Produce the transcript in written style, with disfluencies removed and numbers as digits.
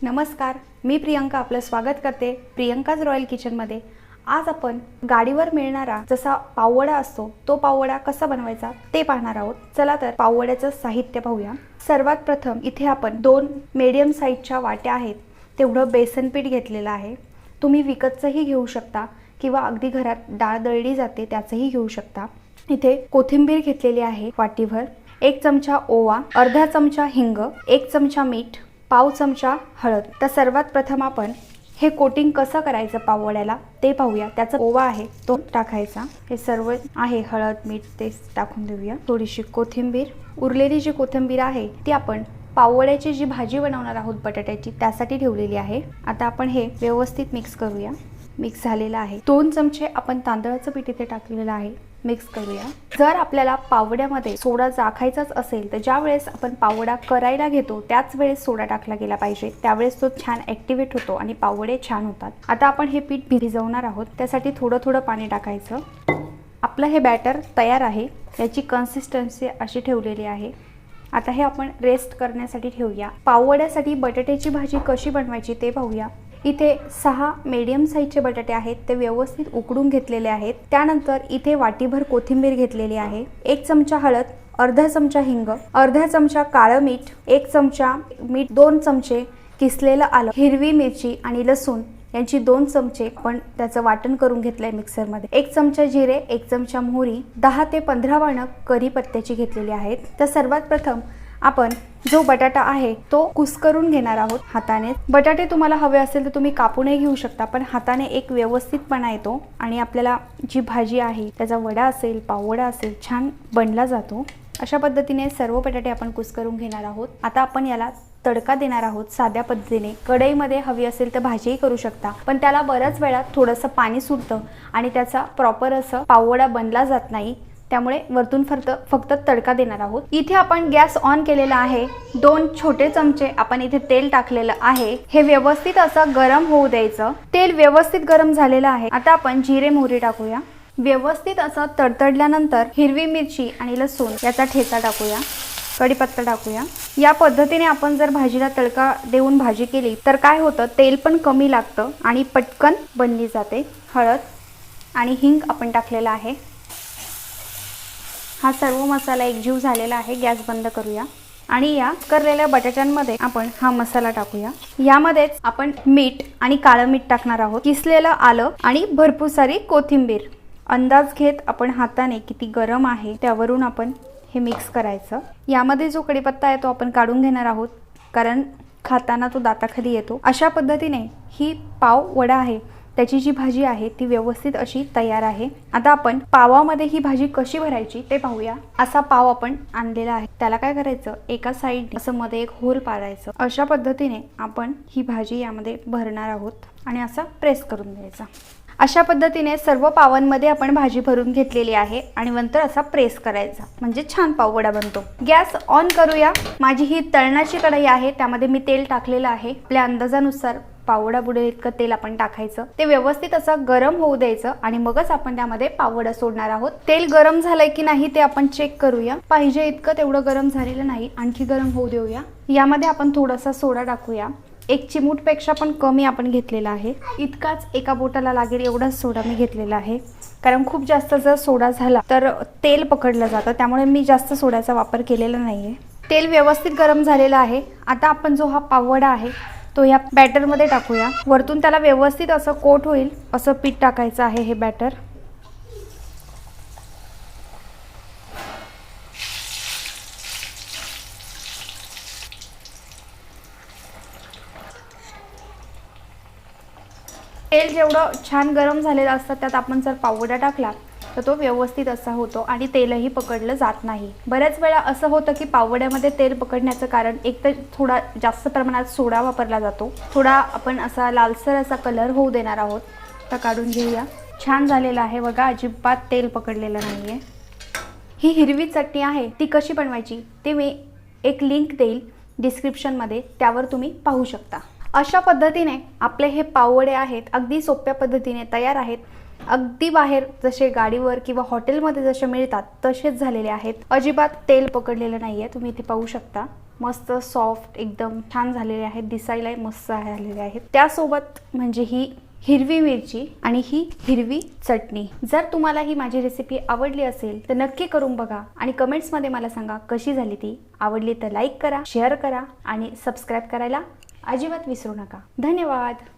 नमस्कार, मी प्रियंका आपलं स्वागत करते प्रियंकाज रॉयल किचनमध्ये। आज आपण गाडीवर मिळणारा जसा पाववडा असतो तो पाववडा कसा बनवायचा ते पाहणार आहोत। चला तर पाववड्याचं साहित्य पाहूया। सर्वात प्रथम इथे आपण 2 मीडियम साइजच्या वाट्या आहेत तेवढं बेसन पीठ घेतलेलं आहे। तुम्ही विकतचंही घेऊ शकता किंवा अगदी घरात डाळ दळली जाते त्याचंही घेऊ शकता। इथे कोथिंबीर घेतलेली आहे वाटीभर, 1 चमचा ओवा, अर्धा चमचा हिंग, 1 चमचा मीठ, पाव चमचा हळद। तर सर्वात प्रथम आपण हे कोटिंग कसं करायचं पाववड्याला ते पाहूया। त्याचा ओवा आहे तो टाकायचा, हे सर्व आहे हळद मीठ ते टाकून देऊया। थोडीशी कोथिंबीर, उरलेली जी कोथिंबीर आहे ती आपण पाववड्याची जी भाजी बनवणार आहोत बटाट्याची त्यासाठी ठेवलेली आहे। आता आपण हे व्यवस्थित मिक्स करूया। मिक्स झालेला आहे। 2 चमचे आपण तांदळाचं पीठ इथे टाकलेलं आहे, मिक्स करूया। जर आपल्याला पाववड्यामध्ये सोडा टाकायचाच असेल तर ज्या वेळेस आपण पाववडा करायला घेतो त्याच वेळेस सोडा टाकला गेला पाहिजे, त्यावेळेस तो छान ॲक्टिवेट होतो आणि पाववडे छान होतात। आता आपण हे पीठ भिजवणार आहोत, त्यासाठी थोडं थोडं पाणी टाकायचं। आपलं हे बॅटर तयार आहे, याची कन्सिस्टन्सी अशी ठेवलेली आहे। आता हे आपण रेस्ट करण्यासाठी ठेवूया। पाववड्यासाठी बटाट्याची भाजी कशी बनवायची ते पाहूया। इथे 6 मीडियम साइजचे बटाटे आहेत, ते व्यवस्थित उकडून घेतलेले आहेत। त्यानंतर इथे वाटीभर कोथिंबीर घेतलेली आहे, 1 चमचा हळद, अर्धा चमचा हिंग, अर्धा चमचा काळं मीठ, 1 चमचा मीठ, 2 चमचे किसलेलं आलं, हिरवी मिरची आणि लसूण यांची 2 चमचे आपण त्याचं वाटण करून घेतलंय मिक्सरमध्ये, 1 चमचा जिरे, 1 चमचा मोहरी, 10 ते 15 पानं कढीपत्त्याची घेतलेली आहेत। तर सर्वात प्रथम आपण जो बटाटा आहे तो कुस्करून घेणार आहोत हाताने। बटाटे तुम्हाला हवे असेल तर तुम्ही कापूनही घेऊ शकता, पण हाताने एक व्यवस्थितपणा येतो आणि आपल्याला जी भाजी आहे त्याचा वडा असेल पाववडा असेल छान बनला जातो। अशा पद्धतीने सर्व बटाटे आपण कुस्करून घेणार आहोत। आता आपण याला तडका देणार आहोत साध्या पद्धतीने। कढईमध्ये हवी असेल तर भाजीही करू शकता, पण त्याला बऱ्याच वेळा थोडंसं पाणी सुटतं आणि त्याचा प्रॉपर असं पाववडा बनला जात नाही, त्यामुळे वरतून फक्त तडका देणार आहोत। इथे आपण गॅस ऑन केलेला आहे, 2 छोटे चमचे आपण इथे तेल टाकलेलं आहे। हे व्यवस्थित असं गरम होऊ द्यायचं। तेल व्यवस्थित गरम झालेलं आहे। आता आपण जिरे मोहरी टाकूया। व्यवस्थित असं तडतडल्यानंतर हिरवी मिरची आणि लसूण याचा ठेचा टाकूया, कढीपत्ता टाकूया। या पद्धतीने आपण जर भाजीला तडका देऊन भाजी केली तर काय होतं, तेल पण कमी लागतं आणि पटकन बनली जाते। हळद आणि हिंग आपण टाकलेला आहे। हा सर्व मसाला एकजीव झालेला आहे। गॅस बंद करूया आणि या करलेल्या बटाट्यांमध्ये आपण हा मसाला टाकूया। यामध्येच आपण मीठ आणि काळं मीठ टाकणार आहोत, किसलेलं आलं आणि भरपूर सारी कोथिंबीर। अंदाज घेत आपण हाताने किती गरम आहे त्यावरून आपण हे मिक्स करायचं। यामध्ये जो कढीपत्ता आहे तो आपण काढून घेणार आहोत, कारण खाताना तो दाताखाली येतो। अशा पद्धतीने ही पाव वडा आहे त्याची जी भाजी आहे ती व्यवस्थित अशी तयार आहे। आता आपण पावामध्ये ही भाजी कशी भरायची ते पाहूया। असा पाव आपण आणलेला आहे, त्याला काय करायचं, एका साइड असं मध्ये एक होल पाडायचं। अशा पद्धतीने आपण ही भाजी यामध्ये भरणार आहोत आणि असा प्रेस करून द्यायचा। अशा पद्धतीने सर्व पावांमध्ये आपण भाजी भरून घेतलेली आहे आणि नंतर असा प्रेस करायचा, म्हणजे छान पाववडा बनतो। गॅस ऑन करूया। माझी ही तळणाची कढई आहे, त्यामध्ये मी तेल टाकलेलं आहे। आपल्या अंदाजानुसार पाववडा बुडेल इतकं तेल आपण टाकायचं। ते व्यवस्थित असं गरम होऊ द्यायचं आणि मगच आपण त्यामध्ये पाववडा सोडणार आहोत। तेल गरम झालंय की नाही ते आपण चेक करूया। पाहिजे इतकं तेवढं गरम झालेलं नाही, आणखी गरम होऊ देऊया। यामध्ये आपण थोडासा सोडा टाकूया, 1 चिमूटपेक्षा पण कमी आपण घेतलेला आहे। इतकाच एका बोटाला लागेल एवढाच सोडा मी घेतलेला आहे, कारण खूप जास्त जर सोडा झाला तर तेल पकडलं जातं, त्यामुळे मी जास्त सोड्याचा वापर केलेला नाहीये। तेल व्यवस्थित गरम झालेलं आहे। आता आपण जो हा पाववडा आहे तो या बॅटरमध्ये टाकूया। वरतून त्याला व्यवस्थित असं कोट होईल असं पीठ टाकायचं आहे हे बॅटर। तेल जेवढं छान गरम झालेलं असतं त्यात आपण जर पाववडा टाकला तर तो व्यवस्थित असा होतो आणि तेलही पकडलं जात नाही। बऱ्याच वेळा असं होतं की पाववड्यामध्ये तेल पकडण्याचं कारण एक तर थोडा जास्त प्रमाणात सोडा वापरला जातो, थोडा आपण असा लालसर असा कलर होऊ देणार आहोत। तर काढून घेऊया। छान झालेला आहे बघा, अजिबात तेल पकडलेलं नाहीये। ही हिरवी चटणी आहे ती कशी बनवायची ते मी एक लिंक देईल डिस्क्रिप्शनमध्ये, त्यावर तुम्ही पाहू शकता। अशा पद्धतीने आपले हे पाववडे आहेत अगदी सोप्या पद्धतीने तयार आहेत। अगदी बाहेर जसे गाडीवर किंवा हॉटेलमध्ये जसे मिळतात तसेच झालेले आहेत। अजिबात तेल पकडलेलं नाहीये, तुम्ही इथे पाहू शकता। मस्त सॉफ्ट एकदम छान झालेले आहेत, दिसायलाही मस्त झालेले आहेत। त्यासोबत म्हणजे ही हिरवी मिरची आणि ही हिरवी चटणी। जर तुम्हाला ही माझी रेसिपी आवडली असेल तर नक्की करून बघा आणि कमेंट्समध्ये मला सांगा कशी झाली ती। आवडली तर लाईक करा, शेअर करा आणि सबस्क्राईब करायला अजिबात विसरू नका। धन्यवाद।